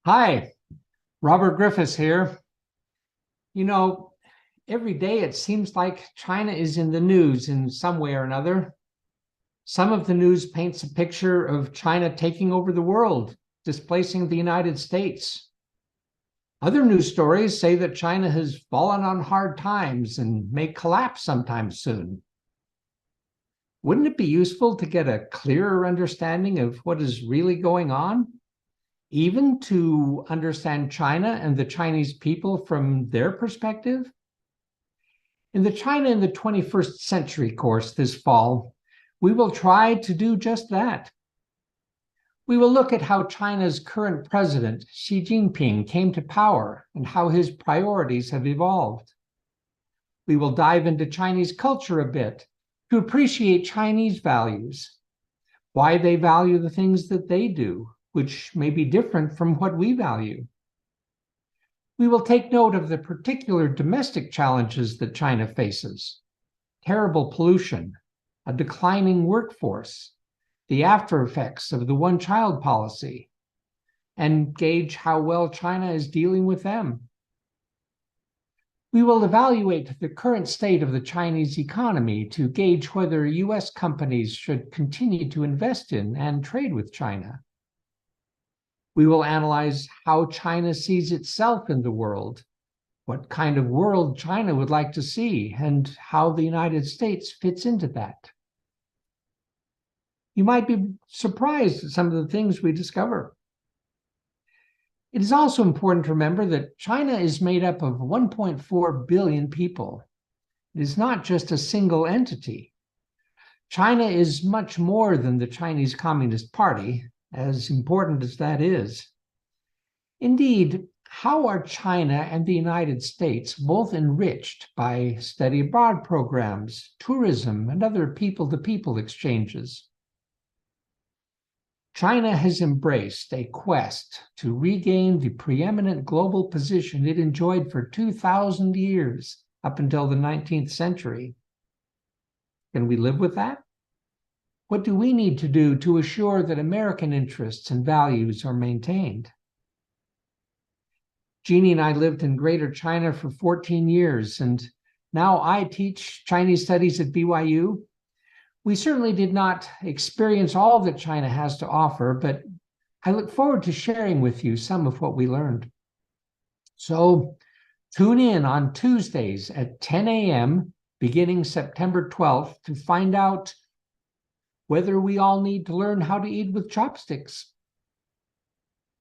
Hi, Robert Griffiths here. You know, every day it seems like China is in the news in some way or another. Some of the news paints a picture of China taking over the world, displacing the United States. Other news stories say that China has fallen on hard times and may collapse sometime soon. Wouldn't it be useful to get a clearer understanding of what is really going on? Even to understand China and the Chinese people from their perspective? In the China in the 21st Century course this fall, we will try to do just that. We will look at how China's current president, Xi Jinping, came to power and how his priorities have evolved. We will dive into Chinese culture a bit to appreciate Chinese values, why they value the things that they do, which may be different from what we value. We will take note of the particular domestic challenges that China faces: terrible pollution, a declining workforce, the after effects of the one-child policy, and gauge how well China is dealing with them. We will evaluate the current state of the Chinese economy to gauge whether US companies should continue to invest in and trade with China. We will analyze how China sees itself in the world, what kind of world China would like to see, and how the United States fits into that. You might be surprised at some of the things we discover. It is also important to remember that China is made up of 1.4 billion people. It is not just a single entity. China is much more than the Chinese Communist Party, as important as that is. Indeed, how are China and the United States both enriched by study abroad programs, tourism, and other people-to-people exchanges? China has embraced a quest to regain the preeminent global position it enjoyed for 2,000 years, up until the 19th century. Can we live with that? What do we need to do to assure that American interests and values are maintained? Jeannie and I lived in Greater China for 14 years, and now I teach Chinese studies at BYU. We certainly did not experience all that China has to offer, but I look forward to sharing with you some of what we learned. So tune in on Tuesdays at 10 a.m. beginning September 12th to find out whether we all need to learn how to eat with chopsticks.